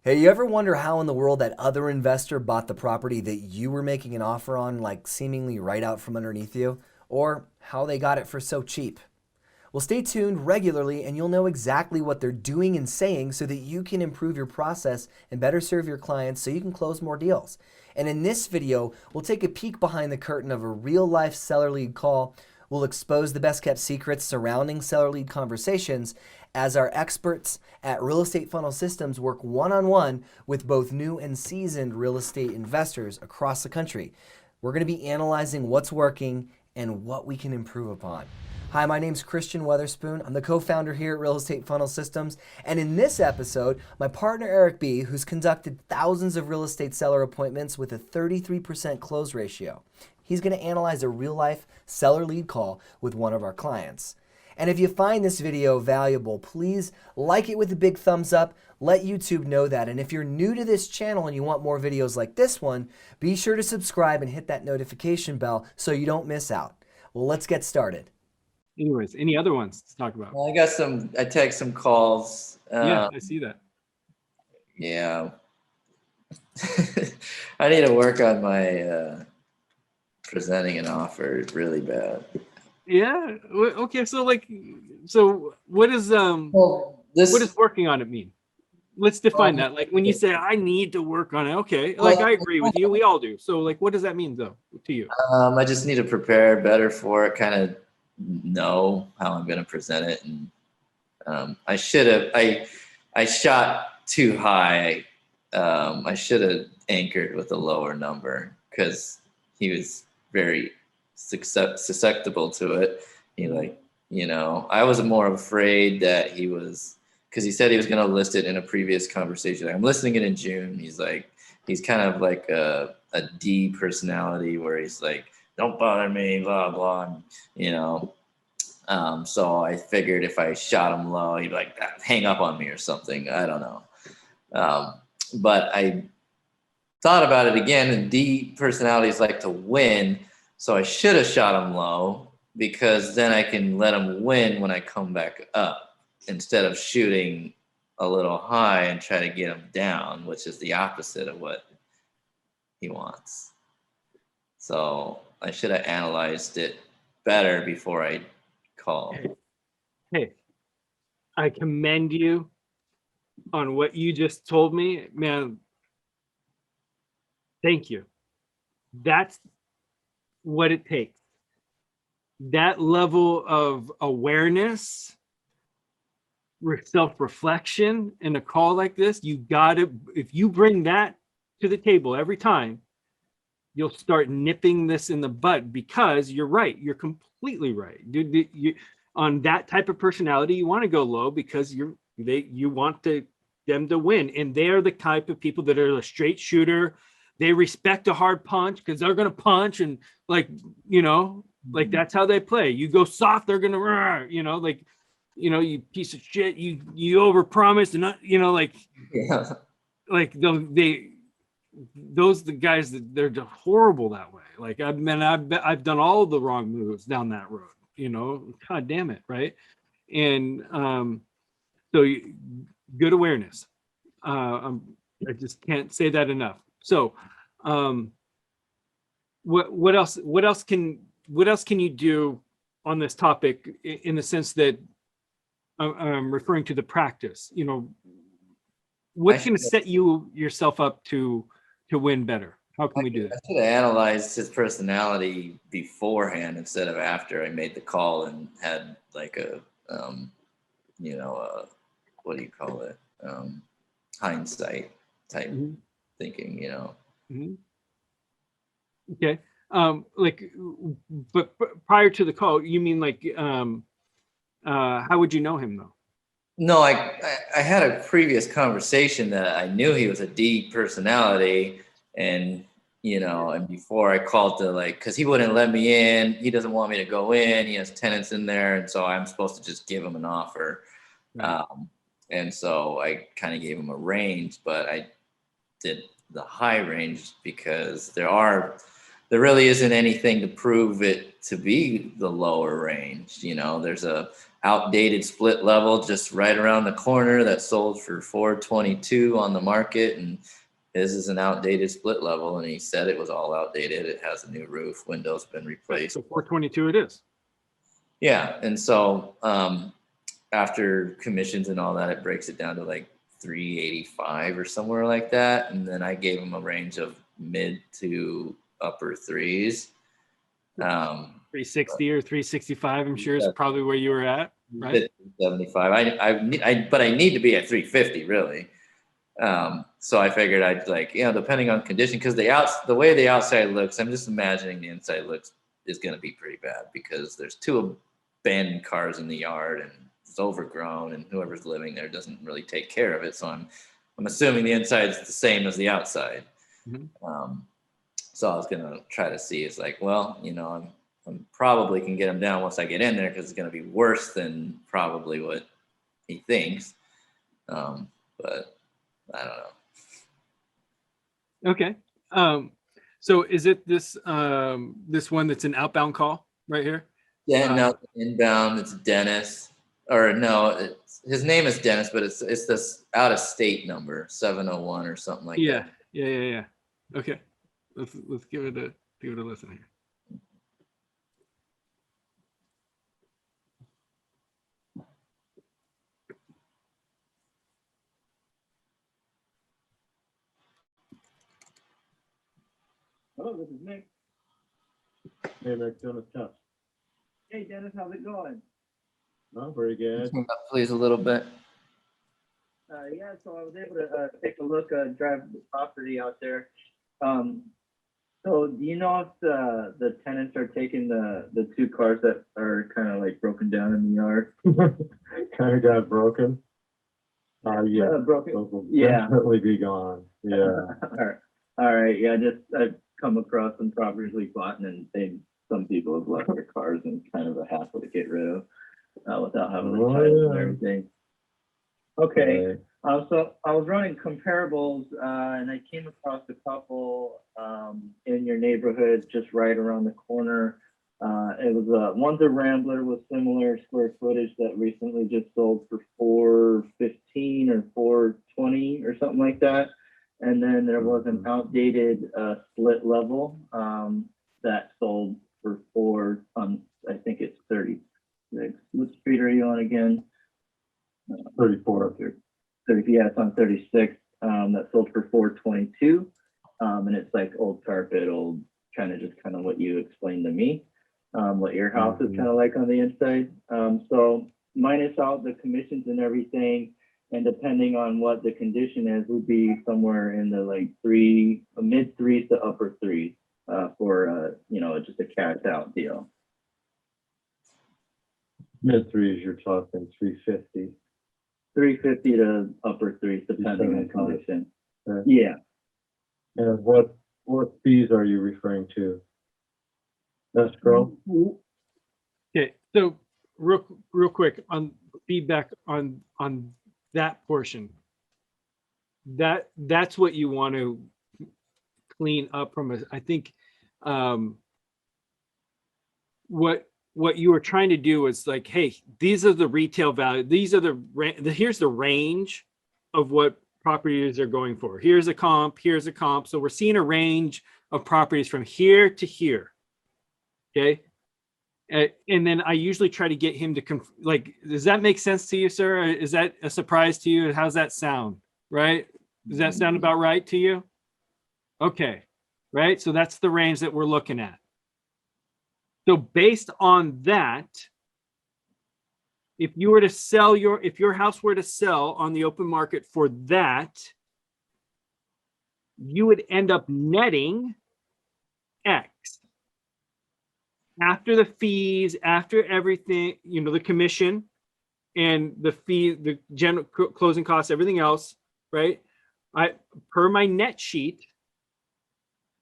Hey, you ever wonder how in the world that other investor bought the property that you were making an offer on, like seemingly right out from underneath you? Or how they got it for so cheap? Well, stay tuned regularly and you'll know exactly what they're doing and saying so that you can improve your process and better serve your clients so you can close more deals. And in this video, we'll take a peek behind the curtain of a real life seller lead call. We'll expose the best kept secrets surrounding seller lead conversations as our experts at Real Estate Funnel Systems work one-on-one with both new and seasoned real estate investors across the country. We're going to be analyzing what's working and what we can improve upon. Hi, my name's Christian Weatherspoon. I'm the co-founder here at Real Estate Funnel Systems. And in this episode, my partner Erik Bee, who's conducted thousands of real estate seller appointments with a 33% close ratio, he's going to analyze a real-life seller lead call with one of our clients. And if you find this video valuable, please like it with a big thumbs up. Let YouTube know that. And if you're new to this channel and you want more videos like this one, be sure to subscribe and hit that notification bell so you don't miss out. Well, let's get started. Anyways, any other ones to talk about? Well, I take some calls. Yeah, I see that. Yeah. I need to work on my presenting an offer really bad. Yeah. Okay. So what is Well, what does working on it mean? Let's define that. Like when you say I need to work on it, okay. Like I agree with you. We all do. So like, what does that mean though to you? I just need to prepare better for it, kind of know how I'm going to present it. And I should have, I shot too high. I should have anchored with a lower number because he was very susceptible to it. I was more afraid that he was, because he said he was going to list it in a previous conversation. I'm listing it in June. He's kind of like a D personality where he's like, don't bother me, blah, blah, so I figured if I shot him low, he'd be like, hang up on me or something. I don't know. But I thought about it again, and D personalities like to win. So I should have shot him low because then I can let him win when I come back up instead of shooting a little high and try to get him down, which is the opposite of what he wants. So I should have analyzed it better before I call. Hey, I commend you on what you just told me, man. Thank you. That's what it takes. That level of awareness, self-reflection in a call like this, you gotta, if you bring that to the table every time, you'll start nipping this in the bud, because you're right. You're completely right. On that type of personality, you want to go low because you want them to win. And they're the type of people that are a straight shooter. They respect a hard punch because they're going to punch, and like that's how they play. You go soft, they're going to, you piece of shit, you overpromised and not, Yeah. like those the guys that they're just horrible that way. Like I've done all the wrong moves down that road, God damn it. Right. And so good awareness. I just can't say that enough. So what else can you do on this topic, in the sense that I'm referring to the practice? What's going to set yourself up to win better? How can we do that? I should have analyzed his personality beforehand instead of after I made the call and had like a what do you call it? Hindsight type thinking, Mm-hmm. Okay. But prior to the call, you mean like, how would you know him though? No, I had a previous conversation that I knew he was a D personality, and and before I called to because he wouldn't let me in, he doesn't want me to go in. He has tenants in there, and so I'm supposed to just give him an offer. Right. And so I kind of gave him a range, but I did the high range because there are there really isn't anything to prove it to be the lower range. You know, there's a outdated split level just right around the corner that sold for 422 on the market, and his is an outdated split level, and he said it was all outdated. It has a new roof, windows been replaced. So 422 it is. Yeah, and so after commissions and all that, it breaks it down to like 385 or somewhere like that, and then I gave him a range of mid to upper threes. 360 or 365, I'm sure is probably where you were at, right? 75. But I need to be at 350 really. So I figured I'd like, you know, depending on condition, because the way the outside looks, I'm just imagining the inside looks is going to be pretty bad because there's 2 abandoned cars in the yard and it's overgrown, and whoever's living there doesn't really take care of it. So I'm assuming the inside is the same as the outside. Mm-hmm. So I was gonna try to see. It's like, well, you know, I'm probably can get him down once I get in there because it's gonna be worse than probably what he thinks. But I don't know. Okay. So is it this this one that's an outbound call right here? Yeah, no, inbound. It's Dennis, or no, his name is Dennis, but it's this out of state number 701 or something like that. Yeah. Okay, let's give it a listen here. Hello, this is Nick. Hey, Rick, doing a test. Hey, Dennis, how's it going? No, very good. Turn up, please, a little bit. Yeah, so I was able to take a look, drive the property out there. So do you know if the tenants are taking the 2 cars that are kind of like broken down in the yard? Kind of got broken. Yeah, Broken. those will Yeah. definitely be gone. Yeah. All right. Yeah, I've come across some properties we bought, and some people have left their cars in kind of a hassle to get rid of without having the titles and everything. Okay. So I was running comparables, and I came across a couple in your neighborhood just right around the corner. It was one's a Rambler with similar square footage that recently just sold for 415 or 420 or something like that. And then there was an outdated split level that sold for I think it's 36. What street are you on again? 34. 30, yeah, it's on 36. That sold for 422. And it's like old carpet, old kind of what you explained to me, what your house is kind of like on the inside. So minus out the commissions and everything, and depending on what the condition is, would be somewhere in the like mid threes to upper threes for just a cash out deal. Mid threes, you're talking 350. 350 to upper threes, depending on condition. Right. Yeah. And what fees are you referring to? Escrow? Okay, so real quick on feedback on that portion. That's what you want to clean up from I think what you were trying to do is like, hey, these are the retail value. These are here's the range of what properties are going for. Here's a comp. Here's a comp. So we're seeing a range of properties from here to here. Okay. And then I usually try to get him to does that make sense to you, sir? Is that a surprise to you? How's that sound? Right? Does that sound about right to you? Okay. Right. So that's the range that we're looking at. So based on that, if your house were to sell on the open market for that, you would end up netting X. After the fees, after everything, the commission and the fee, the general closing costs, everything else, right? Per my net sheet,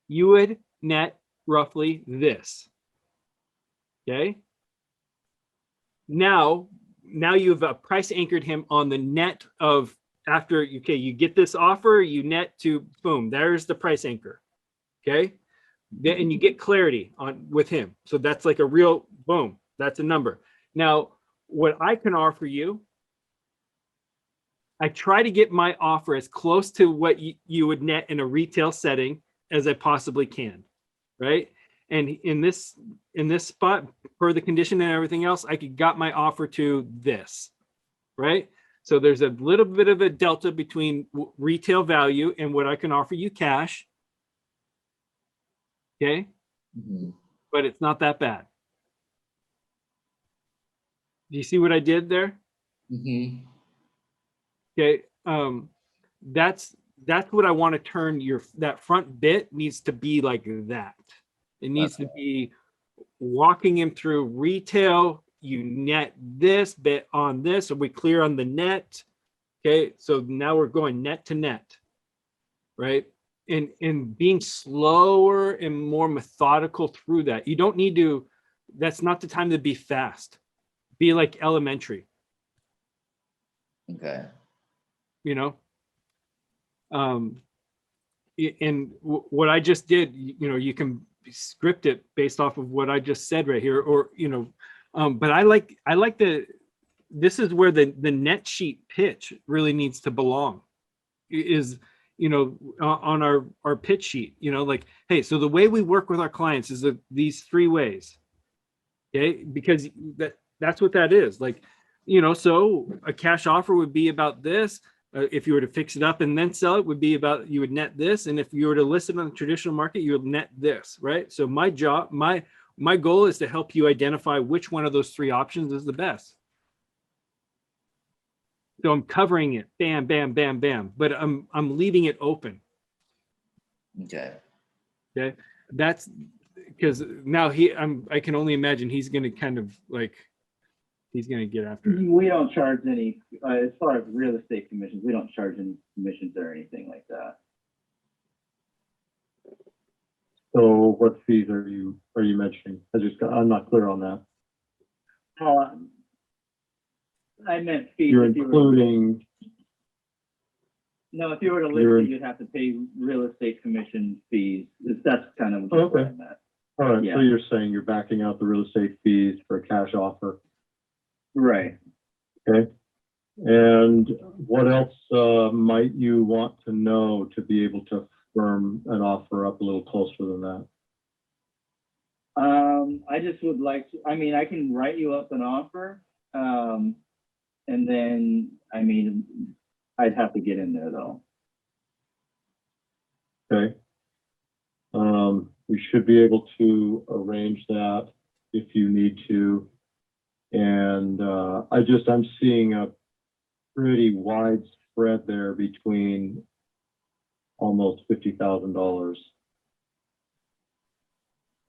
you would net roughly this. Okay. Now you've price anchored him on the net of after, you get this offer, you net to boom, there's the price anchor. Okay. And you get clarity on with him. So that's like a real boom. That's a number. Now, what I can offer you, I try to get my offer as close to what you would net in a retail setting as I possibly can, right? And in this spot, per the condition and everything else, I could got my offer to this, right? So there's a little bit of a delta between retail value and what I can offer you cash. Okay. Mhm. But it's not that bad. Do you see what I did there? Mhm. Okay. That's what I want to turn that front bit needs to be like that. It needs to be walking him through retail. You net this bit on this. Are we clear on the net? Okay. So now we're going net to net, right? And being slower and more methodical through that. You don't need to, that's not the time to be fast. Be like elementary, Okay. you know? And what I just did, you can script it based off of what I just said right here, or, but I like this is where the net sheet pitch really needs to belong is, on our pitch sheet, like, hey, so the way we work with our clients is these 3 ways. Okay. Because that's what that is like, so a cash offer would be about this. If you were to fix it up and then sell it, would be about, you would net this. And if you were to list it on the traditional market, you would net this, right? So my job, my goal is to help you identify which one of those 3 options is the best. So I'm covering it, bam, bam, bam, bam, but I'm leaving it open. Okay. Okay. That's because now I can only imagine he's going to kind of like, he's going to get after it. We don't charge any, as far as real estate commissions, we don't charge any commissions or anything like that. So what fees are you mentioning? I'm not clear on that. I meant fees. You're if you were- including, No, if you were to list you're- it, you'd have to pay real estate commission fees. That's kind of what Okay. I meant. all right, Yeah. so you're saying you're backing out the real estate fees for a cash offer. Right. Okay. And what else might you want to know to be able to firm an offer up a little closer than that? I just would like to, I can write you up an offer. And then, I'd have to get in there though. Okay. We should be able to arrange that if you need to. And I'm seeing a pretty wide spread there between almost $50,000.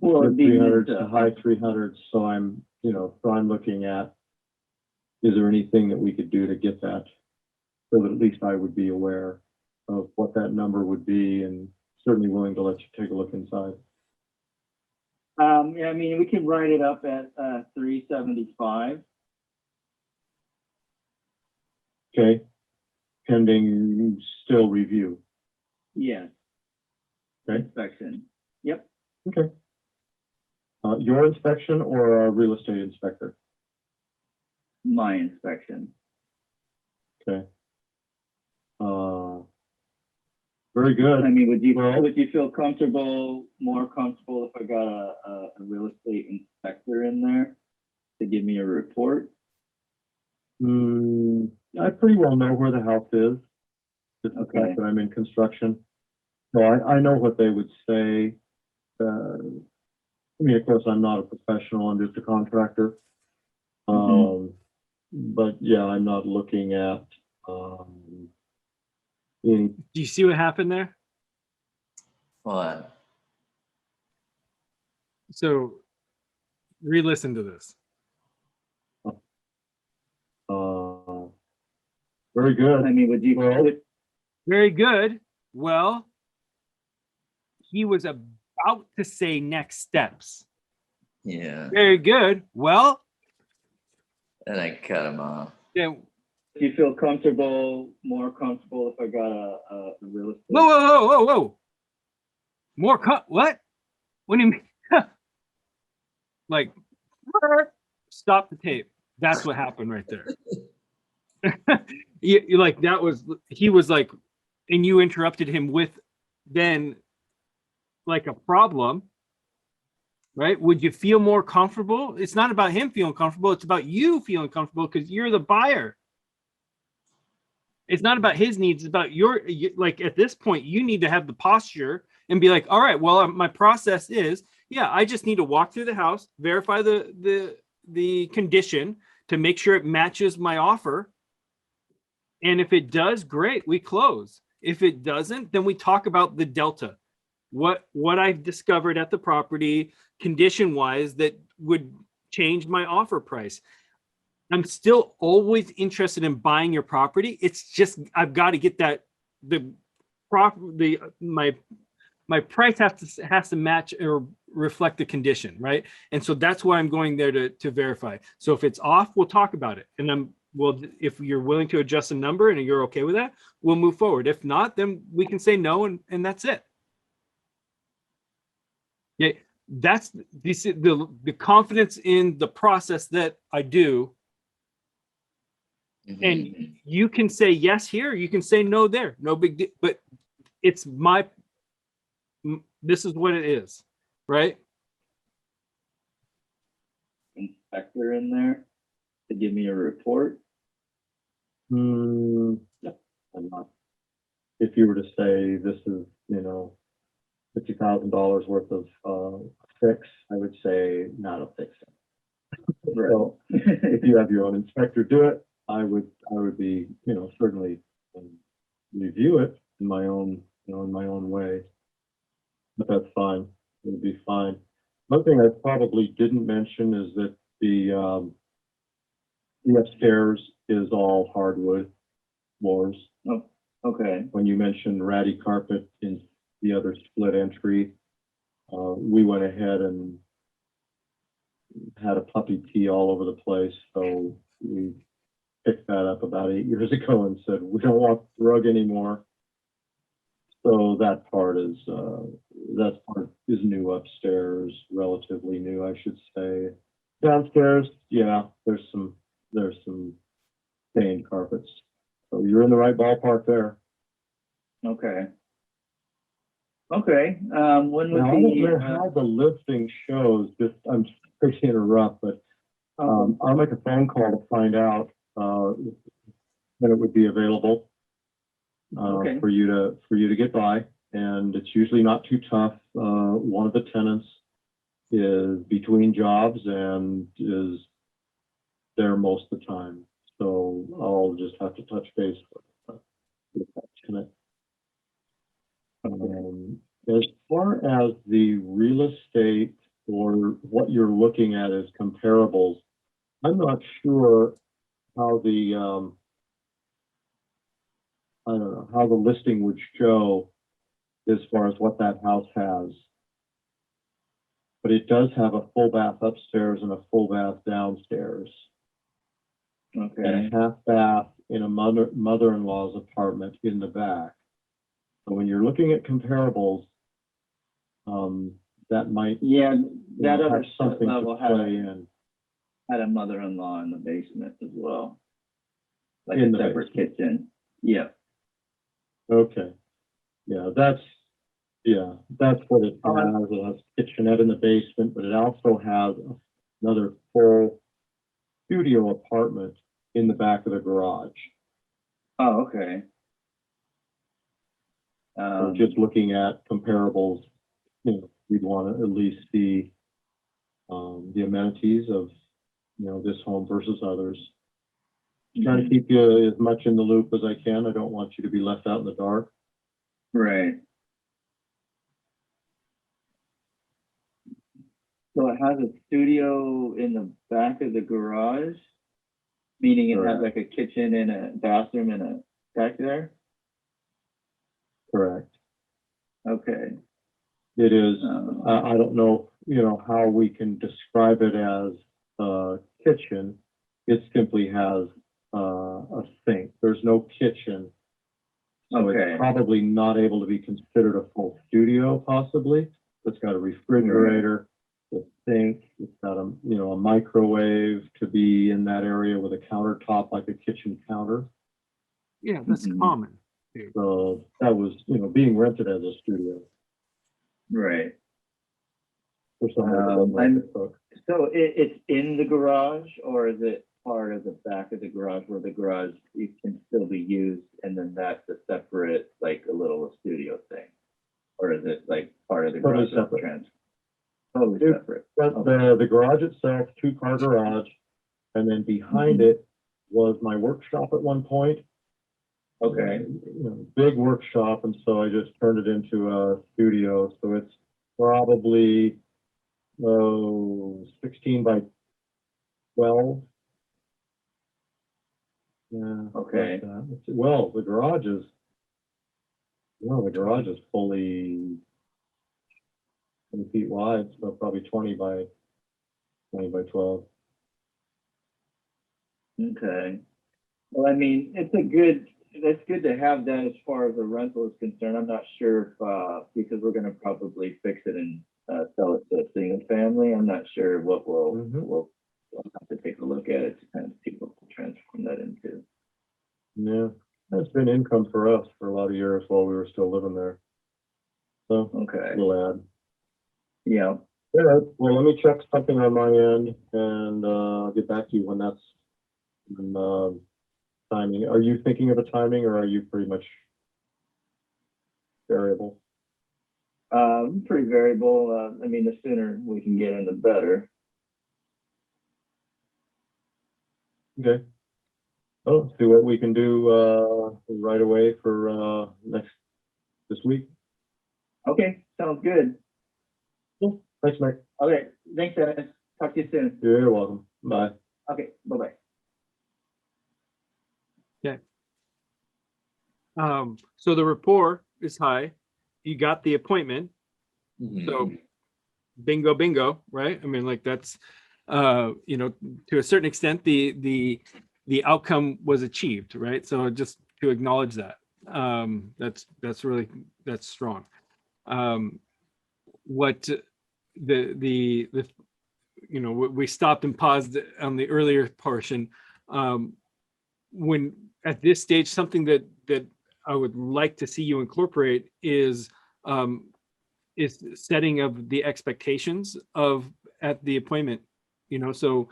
Well, it'd be 300s mid to high 300s. So I'm looking at, is there anything that we could do to get that so that at least I would be aware of what that number would be, and certainly willing to let you take a look inside. Yeah, we can write it up at 375. Okay. Pending still review. Yes. Okay. Inspection. Yep. Okay. Your inspection or a real estate inspector? My inspection. Okay. Very good. Would you Well- would you feel more comfortable if I got a real estate inspector in there to give me a report? I pretty well know where the house is. Just the Okay. fact that I'm in construction. So I know what they would say. Of course, I'm not a professional, I'm just a contractor. But yeah, I'm not looking at any. Do you see what happened there? What? So re-listen to this. Very good. Would you? Well- Very good. Well, he was about to say next steps. Yeah. Very good. Well, And I cut him off. then Do you feel more comfortable if I got a real estate? whoa. More what? What do you mean? Like, stop the tape. That's what happened right there. You like that was he was like, and you interrupted him with then like a problem, right? Would you feel more comfortable? It's not about him feeling comfortable. It's about you feeling comfortable because you're the buyer. It's not about his needs. It's about like at this point, you need to have the posture and be like, all right, well, my process is, yeah, I just need to walk through the house, verify the condition to make sure it matches my offer. And if it does, great, we close. If it doesn't, then we talk about the delta. What I've discovered at the property condition wise that would change my offer price. I'm still always interested in buying your property. It's just I've got to get that my price has to match or reflect the condition, right? And so that's why I'm going there to verify. So if it's off, we'll talk about it. And if you're willing to adjust a number and you're okay with that, we'll move forward. If not, then we can say no and that's it. Yeah, that's the confidence in the process that I do. Mhm. And you can say yes here, you can say no there, no big deal. But it's this is what it is, right? Inspector in there to give me a report. No, I'm not. If you were to say this is, $50,000 worth of fix, I would say not a fix. So if you have your own inspector do it, I would be, certainly review it in my own, in my own way. But that's fine. It would be fine. One thing I probably didn't mention is that the upstairs is all hardwood floors. Oh, okay. When you mentioned ratty carpet in the other split entry, we went ahead and had a puppy pee all over the place. So we picked that up about 8 years ago and said, we don't want the rug anymore. So that part is new upstairs, relatively new, I should say. Downstairs, yeah, there's some stained carpets. So you're in the right ballpark there. Okay. Okay. When would Now, I don't know be? how the listing shows. I'm sorry to interrupt, but I'll make a phone call to find out when it would be available Okay. for you to get by. And it's usually not too tough. One of the tenants is between jobs and is there most of the time. So I'll just have to touch base with that tenant. As far as the real estate or what you're looking at as comparables, I'm not sure how the I don't know how the listing would show as far as what that house has. But it does have a full bath upstairs and a full bath downstairs. Okay. And a half bath in a mother-in-law's apartment in the back. So when you're looking at comparables, that might That have other something level to play in. had a mother-in-law in the basement as well, like In a the separate kitchen. Yeah. Okay. Yeah, that's what it has. It has a kitchenette in the basement, but it also has another full studio apartment in the back of the garage. Oh, okay. So just looking at comparables, we'd want to at least see the amenities of this home versus others. Trying to keep you as much in the loop as I can. I don't want you to be left out in the dark. Right. So it has a studio in the back of the garage, meaning it has like a kitchen and a bathroom and a back there? Correct. Okay. It is. I don't know, how we can describe it as a kitchen. It simply has a sink. There's no kitchen. So Okay. it's probably not able to be considered a full studio, possibly. It's got a refrigerator, a sink, it's got a, you know, a microwave to be in that area with a countertop like a kitchen counter. Yeah, that's Mhm. common. So that was, you know, being rented as a studio Right. for somebody that doesn't like to cook. So it's in the garage, or is it part of the back of the garage where the garage it can still be used, and then that's a separate, like a little studio thing, or is it like part of the Totally garage? separate. Totally It- separate. But the garage itself, 2-car garage, and then behind Mhm. it was my workshop at one point. Okay. You know, big workshop, and so I just turned it into a studio. So it's probably 16 by 12. Yeah. Okay. like that. Well, the garage is fully 20 feet wide, so probably 20 by 12. Okay. Well, I mean, it's good to have that as far as the rental is concerned. I'm not sure if, because we're gonna probably fix it and sell it to a single family. I'm not sure what Mhm. we'll have to take a look at it to kind of see what we'll transform that into. Yeah, that's been income for us for a lot of years while we were still living there. So Okay. we'll add. Yeah. Yeah, well, let me check something on my end and I'll get back to you when that's timing. Are you thinking of a timing or are you pretty much variable? Pretty variable. I mean, the sooner we can get in, the better. Okay. Oh, see what we can do right away for this week. Okay, sounds good. Cool. Thanks, Mike. Okay, thanks, Dennis. Talk to you soon. You're welcome. Bye. Okay, bye-bye. So the rapport is high. You got the appointment. Mhm. So bingo, bingo, right? I mean, like that's, you know, to a certain extent, the outcome was achieved, right? So just to acknowledge that, that's really, that's strong. What the you know, we stopped and paused on the earlier portion. When at this stage, something that I would like to see you incorporate is setting of the expectations of at the appointment. You know, so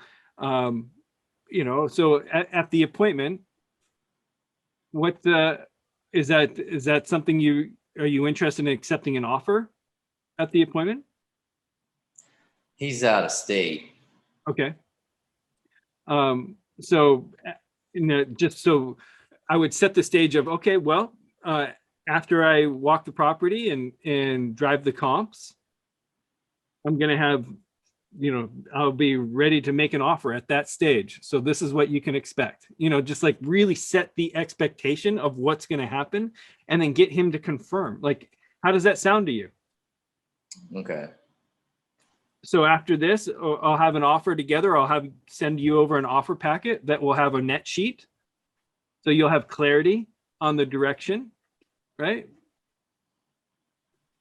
you know, so at the appointment, what is that something are you interested in accepting an offer at the appointment? He's out of state. Okay. So just so I would set the stage of, okay, well, after I walk the property and drive the comps, I'm going to have, you know, I'll be ready to make an offer at that stage. So this is what you can expect, you know, just like really set the expectation of what's going to happen and then get him to confirm. Like, how does that sound to you? Okay. So after this, I'll have an offer together. I'll send you over an offer packet that will have a net sheet. So you'll have clarity on the direction, right?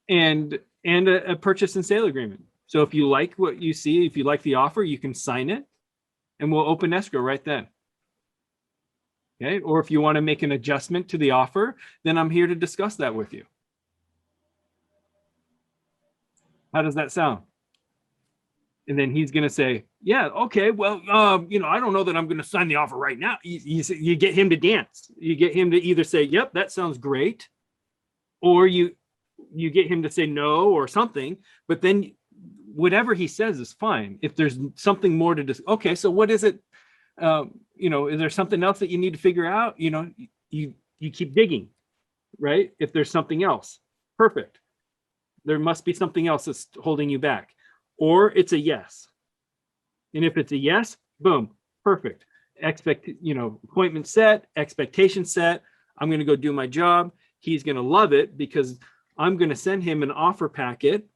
And a purchase and sale agreement. So if you like what you see, if you like the offer, you can sign it and we'll open escrow right then. Okay. Or if you want to make an adjustment to the offer, then I'm here to discuss that with you. How does that sound? And then he's going to say, yeah, okay, well, you know, I don't know that I'm going to sign the offer right now. You get him to dance. You get him to either say, yep, that sounds great. Or you get him to say no or something, but then whatever he says is fine. If there's something more to discuss, okay, so what is it? You know, is there something else that you need to figure out? You know, you keep digging, right? If there's something else, perfect. There must be something else that's holding you back. Or it's a yes. And if it's a yes, boom, perfect. Appointment set, expectation set. I'm going to go do my job. He's going to love it because I'm going to send him an offer packet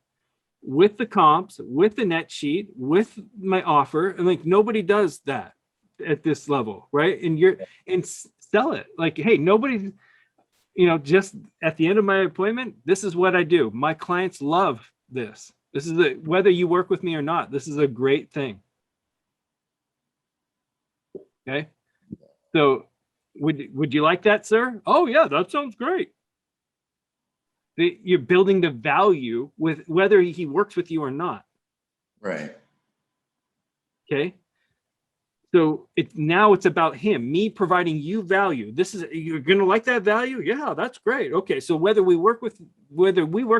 with the comps, with the net sheet, with my offer. And like nobody does that at this level, right? And sell it. Like, hey, nobody's, you know, just at the end of my appointment, this is what I do. My clients love this. This is whether you work with me or not, this is a great thing. Okay. So would you like that, sir? Oh yeah, that sounds great. You're building the value with whether he works with you or not. Right. Okay. So it's about him, me providing you value. You're going to like that value. Yeah, that's great. Okay. So whether we work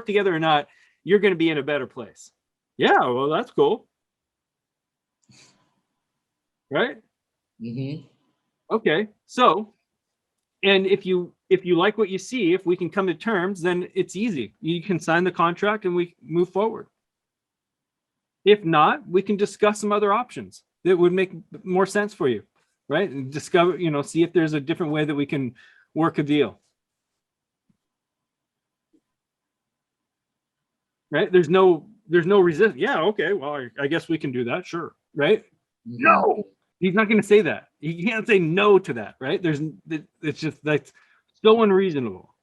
together or not, you're going to be in a better place. Yeah. Well, that's cool. Right. Mm-hmm. Okay. So, and if you like what you see, if we can come to terms, then it's easy. You can sign the contract and we move forward. If not, we can discuss some other options that would make more sense for you, right? And discover, see if there's a different way that we can work a deal. Right? There's no resist. Yeah, okay. Well, I guess we can do that. Sure. Right? Mm-hmm. No, he's not going to say that. He can't say no to that, right? It's just, that's so unreasonable.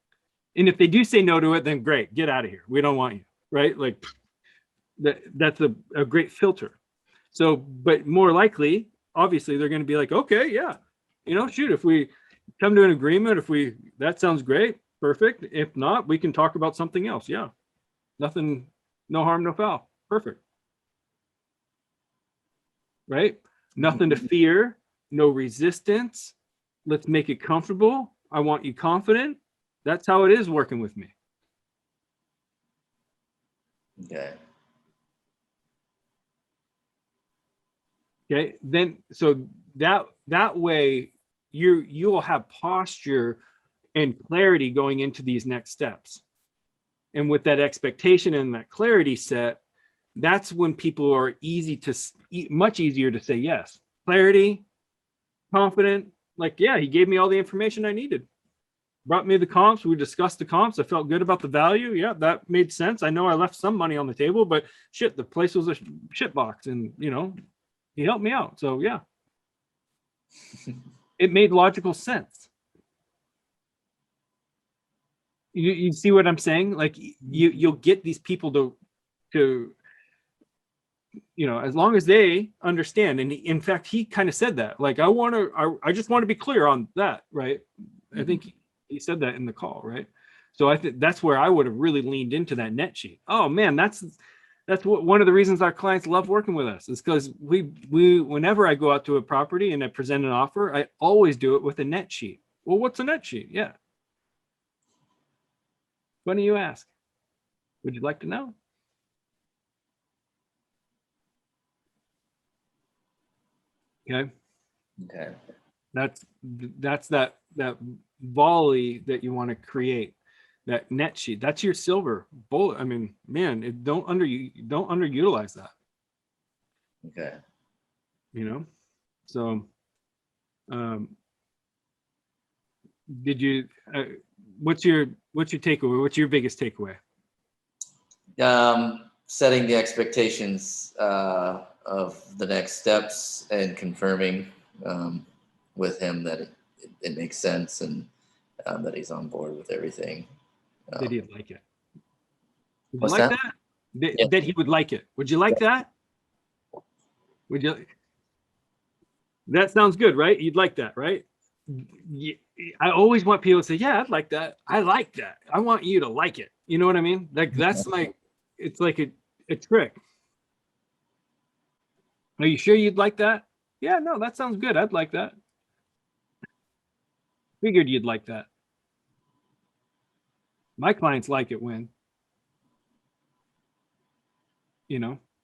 And if they do say no to it, then great, get out of here. We don't want you, right? Like that's a great filter. So, but more likely, obviously, they're going to be like, okay, yeah, shoot, if we come to an agreement, that sounds great, perfect. If not, we can talk about something else. Yeah, nothing, no harm, no foul. Perfect. Right? Nothing to fear, no resistance. Let's make it comfortable. I want you confident. That's how it is working with me. Okay. Okay. Then, so that way you will have posture and clarity going into these next steps. And with that expectation and that clarity set, that's when people are much easier to say yes. Clarity, confident, like, yeah, he gave me all the information I needed. Brought me the comps. We discussed the comps. I felt good about the value. Yeah, that made sense. I know I left some money on the table, but shit, the place was a shit box, and he helped me out. So yeah, it made logical sense. You see what I'm saying? Like you'll get these people to as long as they understand. And in fact, he kind of said that. Like, I just want to be clear on that, right? Mm-hmm. I think he said that in the call, right? So I think that's where I would have really leaned into that net sheet. Oh man, that's what one of the reasons our clients love working with us is because we whenever I go out to a property and I present an offer, I always do it with a net sheet. Well, what's a net sheet? Yeah. Why don't you ask? Would you like to know? Okay. Okay. That's that volley that you want to create, that net sheet. That's your silver bullet. I mean, man, don't underutilize that. Okay. So did you what's your takeaway? What's your biggest takeaway? Setting the expectations of the next steps and confirming with him that it makes sense and that he's on board with everything. That he'd like it. Would What's you like that? that? That he would like it. Would you like that? Would you? That sounds good, right? You'd like that, right? I always want people to say, yeah, I'd like that. I like that. I want you to like it. You know what I mean? Like that's it's like a trick. Are you sure you'd like that? Yeah, no, that sounds good. I'd like that. Figured you'd like that. My clients like it when,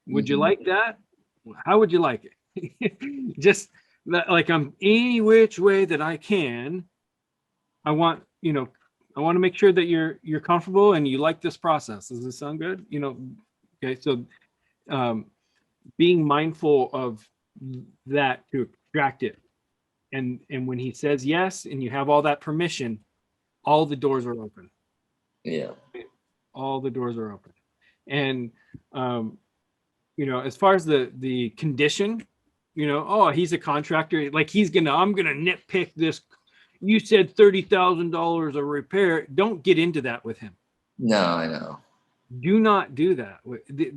would you like that? How would you like it? Just that, like, I'm any which way that I can. I want to make sure that you're comfortable and you like this process. Does this sound good? Okay. So, being mindful of that to extract it. And when he says yes, and you have all that permission, all the doors are open. Yeah. All the doors are open. And, as far as the condition, oh, he's a contractor. Like I'm going to nitpick this. You said $30,000 a repair. Don't get into that with him. No, I know. Do not do that.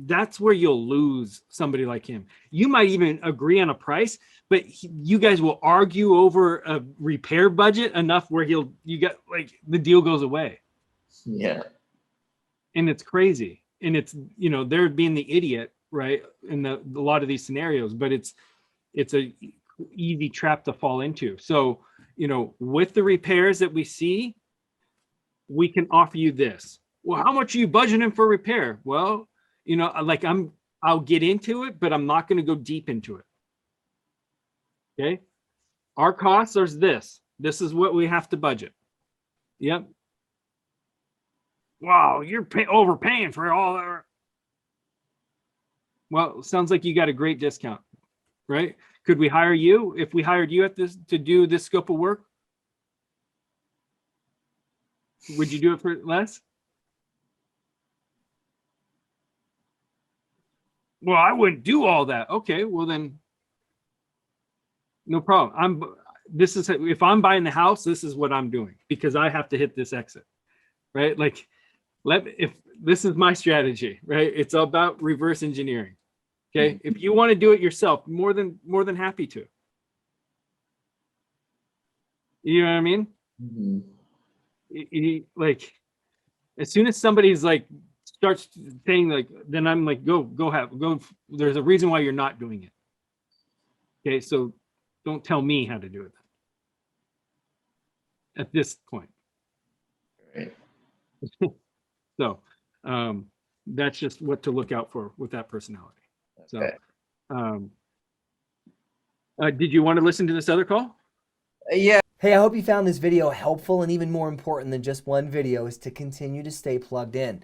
That's where you'll lose somebody like him. You might even agree on a price, but you guys will argue over a repair budget enough where you get like the deal goes away. Yeah. And it's crazy. And it's, they're being the idiot, right? In a lot of these scenarios, but it's a easy trap to fall into. So, with the repairs that we see, we can offer you this. Well, how much are you budgeting for repair? Well, like I'll get into it, but I'm not going to go deep into it. Okay. Our costs are this. This is what we have to budget. Yep. Wow, you're overpaying for all that. Well, sounds like you got a great discount, right? Could we hire you if we hired you at this to do this scope of work? Would you do it for less? Well, I wouldn't do all that. Okay, well then, no problem. If I'm buying the house, this is what I'm doing because I have to hit this exit, right? Like, if this is my strategy, right? It's about reverse engineering. Okay, if you want to do it yourself, more than happy to. You know what I mean? Mm-hmm. Like, as soon as somebody's like starts saying like, then I'm like, go. There's a reason why you're not doing it. Okay, so don't tell me how to do it at this point. Right. So that's just what to look out for with that personality. Okay. So did you want to listen to this other call? Yeah. Hey, I hope you found this video helpful, and even more important than just one video is to continue to stay plugged in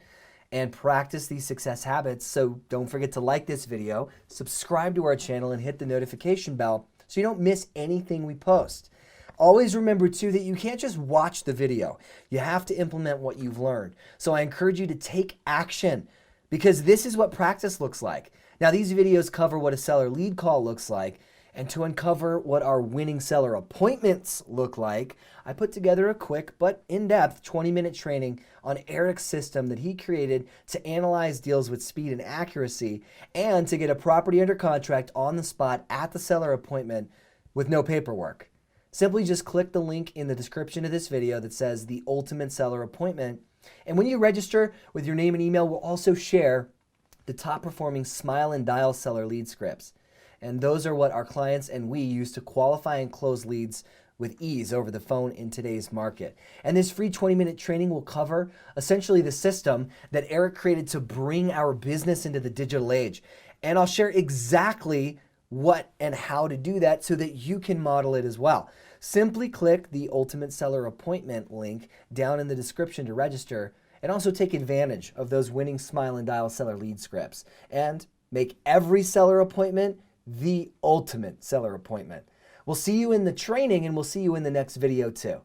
and practice these success habits. So don't forget to like this video, subscribe to our channel, and hit the notification bell so you don't miss anything we post. Always remember too that you can't just watch the video. You have to implement what you've learned. So I encourage you to take action because this is what practice looks like. Now these videos cover what a seller lead call looks like, and to uncover what our winning seller appointments look like, I put together a quick but in-depth 20-minute training on Erik's system that he created to analyze deals with speed and accuracy and to get a property under contract on the spot at the seller appointment with no paperwork. Simply just click the link in the description of this video that says the ultimate seller appointment. And when you register with your name and email, we'll also share the top performing smile and dial seller lead scripts. And those are what our clients and we use to qualify and close leads with ease over the phone in today's market. And this free 20-minute training will cover essentially the system that Erik created to bring our business into the digital age. And I'll share exactly what and how to do that so that you can model it as well. Simply click the Ultimate Seller Appointment link down in the description to register and also take advantage of those winning smile and dial seller lead scripts and make every seller appointment the ultimate seller appointment. We'll see you in the training and we'll see you in the next video too.